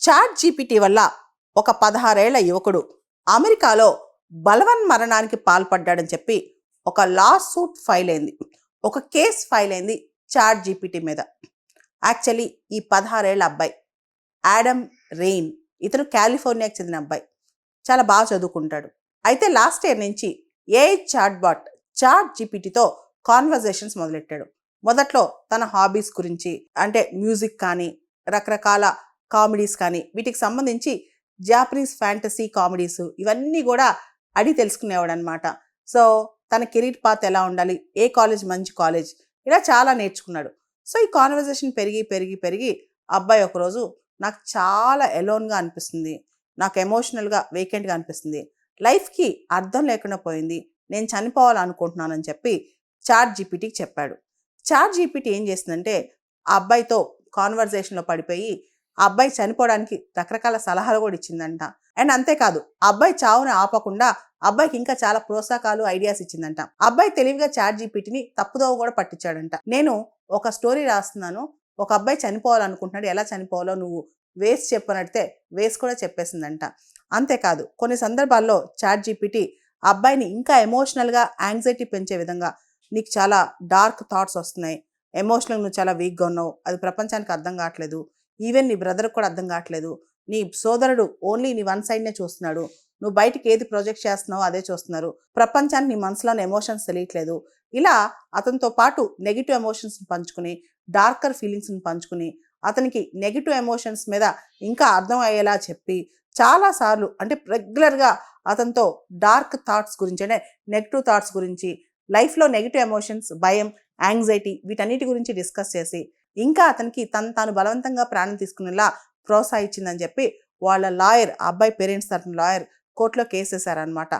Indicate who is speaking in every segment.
Speaker 1: Chat GPT వల్ల ఒక 16 ఏళ్ల యువకుడు అమెరికాలో బలవన్మరణానికి పాల్పడ్డాడని చెప్పి ఒక లా సూట్ ఫైల్ అయింది. ఒక కేస్ ఫైల్ అయింది చాట్ జీపీటీ మీద. యాక్చువల్లీ ఈ 16 ఏళ్ల అబ్బాయి యాడమ్ రెయిన్, ఇతను కాలిఫోర్నియాకి చెందిన అబ్బాయి. చాలా బాగా చదువుకుంటాడు. అయితే లాస్ట్ ఇయర్ నుంచి ఏఐ చాట్ జీపీటీతో కాన్వర్జేషన్స్ మొదలెట్టాడు. మొదట్లో తన హాబీస్ గురించి, అంటే మ్యూజిక్ కానీ, రకరకాల కామెడీస్ కానీ, వీటికి సంబంధించి జాపనీస్ ఫ్యాంటసీ కామెడీస్ ఇవన్నీ కూడా అడిగి తెలుసుకునేవాడు అనమాట. సో తన కెరీర్ పాత్ ఎలా ఉండాలి, ఏ కాలేజ్ మంచి కాలేజ్, ఇలా చాలా నేర్చుకున్నాడు. సో ఈ కాన్వర్జేషన్ పెరిగి పెరిగి పెరిగి అబ్బాయి ఒకరోజు నాకు చాలా ఎలోన్గా అనిపిస్తుంది, నాకు ఎమోషనల్గా వేకెంట్గా అనిపిస్తుంది, లైఫ్కి అర్థం లేకుండా పోయింది, నేను చనిపోవాలనుకుంటున్నానని చెప్పి చాట్ జీపీటీకి చెప్పాడు. చాట్ జీపీటీ ఏం చేసిందంటే ఆ అబ్బాయితో కాన్వర్జేషన్లో పడిపోయి ఆ అబ్బాయి చనిపోవడానికి రకరకాల సలహాలు కూడా ఇచ్చిందంట. అండ్ అంతేకాదు ఆ అబ్బాయి చావుని ఆపకుండా అబ్బాయికి ఇంకా చాలా ప్రోత్సాహకాలు, ఐడియాస్ ఇచ్చిందంట. అబ్బాయి తెలివిగా చాట్ జీపీటీని తప్పుదోవ కూడా పట్టించాడంట. నేను ఒక స్టోరీ రాస్తున్నాను, ఒక అబ్బాయి చనిపోవాలనుకుంటున్నాడు, ఎలా చనిపోవాలో నువ్వు వేస్ చెప్పనడితే వేస్ కూడా చెప్పేసిందంట. అంతేకాదు కొన్ని సందర్భాల్లో చాట్ జీపీటీ అబ్బాయిని ఇంకా ఎమోషనల్గా యాంగ్జైటీ పెంచే విధంగా, నీకు చాలా డార్క్ థాట్స్ వస్తున్నాయి, ఎమోషనల్ నువ్వు చాలా వీక్గా ఉన్నావు, అది ప్రపంచానికి అర్థం కావట్లేదు, ఈవెన్ నీ బ్రదర్కి కూడా అర్థం కావట్లేదు, నీ సోదరుడు ఓన్లీ నీ వన్ సైడ్నే చూస్తున్నాడు, నువ్వు బయటికి ఏది ప్రొజెక్ట్ చేస్తున్నావో అదే చూస్తున్నారు, ప్రపంచానికి నీ మనసులోని ఎమోషన్స్ తెలియట్లేదు, ఇలా అతనితో పాటు నెగిటివ్ ఎమోషన్స్ని పంచుకుని, డార్కర్ ఫీలింగ్స్ని పంచుకుని, అతనికి నెగిటివ్ ఎమోషన్స్ మీద ఇంకా అర్థం అయ్యేలా చెప్పి చాలాసార్లు, అంటే రెగ్యులర్గా అతనితో డార్క్ థాట్స్ గురించి, అంటే నెగిటివ్ థాట్స్ గురించి, లైఫ్లో నెగిటివ్ ఎమోషన్స్, భయం, యాంగ్జైటీ వీటన్నిటి గురించి డిస్కస్ చేసి ఇంకా అతనికి తాను బలవంతంగా ప్రాణం తీసుకునేలా ప్రోత్సహించిందని చెప్పి వాళ్ళ లాయర్, ఆ అబ్బాయి పేరెంట్స్ తరఫున లాయర్ కోర్టులో కేసు వేశారనమాట.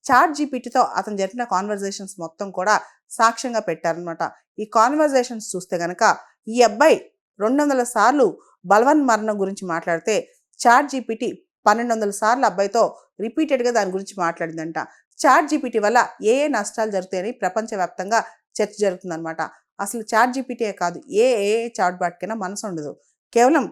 Speaker 1: చాట్ జీపీటీతో అతను జరిపిన కాన్వర్జేషన్స్ మొత్తం కూడా సాక్ష్యంగా పెట్టారనమాట. ఈ కాన్వర్జేషన్స్ చూస్తే కనుక ఈ అబ్బాయి 200 సార్లు బలవన్మరణం గురించి మాట్లాడితే చాట్ జీపీటీ 1200 సార్లు అబ్బాయితో రిపీటెడ్గా దాని గురించి మాట్లాడిందంట. చాట్ జీపీటీ వల్ల ఏ నష్టాలు జరుగుతాయని ప్రపంచవ్యాప్తంగా చర్చ జరుగుతుందనమాట. అసలు చాట్ జీపీటీయే కాదు, ఏ చాట్ బాట్కైనా మనసు ఉండదు. కేవలం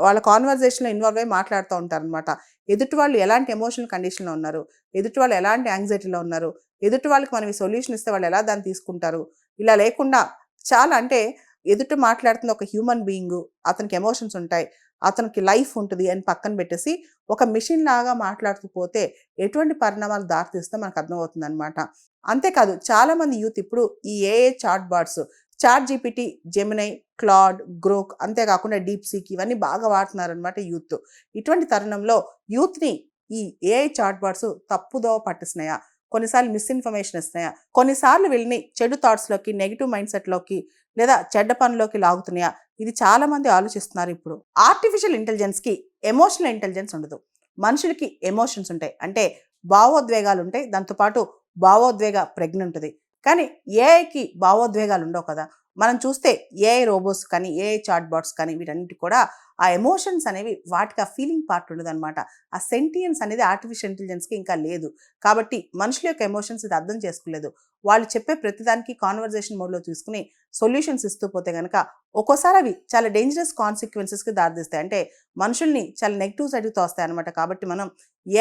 Speaker 1: వాళ్ళ కాన్వర్జేషన్లో ఇన్వాల్వ్ అయ్యి మాట్లాడుతూ ఉంటారనమాట. ఎదుటి వాళ్ళు ఎలాంటి ఎమోషనల్ కండిషన్లో ఉన్నారు, ఎదుటి వాళ్ళు ఎలాంటి యాంగ్జైటీలో ఉన్నారు, ఎదుటి వాళ్ళకి మనం ఈ సొల్యూషన్ ఇస్తే వాళ్ళు ఎలా దాన్ని తీసుకుంటారు, ఇలా లేకుండా చాలా, అంటే ఎదుటి మాట్లాడుతున్న ఒక హ్యూమన్ బీయింగు, అతనికి ఎమోషన్స్ ఉంటాయి, అతనికి లైఫ్ ఉంటుంది అని పక్కన పెట్టేసి ఒక మిషన్ లాగా మాట్లాడుతూ పోతే ఎటువంటి పరిణామాలు దారితీస్తే మనకు అర్థమవుతుంది అనమాట. అంతేకాదు చాలామంది యూత్ ఇప్పుడు ఈ AI chatbots, ChatGPT, Gemini, Claude, Grok, అంతేకాకుండా డీప్ సీక్ ఇవన్నీ బాగా వాడుతున్నారనమాట యూత్. ఇటువంటి తరుణంలో యూత్ని ఈ ఏఐ చాట్ బాట్స్ తప్పుదోవ పట్టిస్తున్నాయా, కొన్నిసార్లు మిస్ఇన్ఫర్మేషన్ ఇస్తున్నాయా, కొన్నిసార్లు వీళ్ళని చెడు థాట్స్లోకి, నెగిటివ్ మైండ్ సెట్లోకి లేదా చెడ్డ పనులోకి లాగుతున్నాయా, ఇది చాలామంది ఆలోచిస్తున్నారు ఇప్పుడు. ఆర్టిఫిషియల్ ఇంటెలిజెన్స్కి ఎమోషనల్ ఇంటెలిజెన్స్ ఉండదు, మనుషులకి ఎమోషన్స్ ఉంటాయి, అంటే భావోద్వేగాలు ఉంటాయి, దాంతోపాటు భావోద్వేగ ప్రజ్ఞ ఉంటుంది. కానీ ఏఐకి భావోద్వేగాలు ఉండవు కదా. మనం చూస్తే ఏఐ రోబోట్స్ కానీ, ఏఐ చాట్ బాట్స్ కానీ వీటన్నిటి కూడా ఆ ఎమోషన్స్ అనేవి, వాటికి ఆ ఫీలింగ్ పార్ట్ ఉండదు అనమాట. ఆ సెంటియన్స్ అనేది ఆర్టిఫిషియల్ ఇంటెలిజెన్స్కి ఇంకా లేదు. కాబట్టి మనుషుల యొక్క ఎమోషన్స్ ఇది అర్థం చేసుకోలేదు. వాళ్ళు చెప్పే ప్రతిదానికి కాన్వర్జేషన్ మోడ్లో తీసుకుని సొల్యూషన్స్ ఇస్తూ పోతే కనుక ఒక్కోసారి అవి చాలా డేంజరస్ కాన్సిక్వెన్సెస్కి దారితీస్తాయి, అంటే మనుషుల్ని చాలా నెగిటివ్ సైడ్కి తోస్తాయి అనమాట. కాబట్టి మనం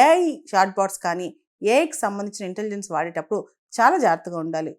Speaker 1: ఏఐ చాట్ బాట్స్ కానీ, ఏఐకి సంబంధించిన ఇంటెలిజెన్స్ వాడేటప్పుడు చాలా జాగ్రత్తగా ఉండాలి.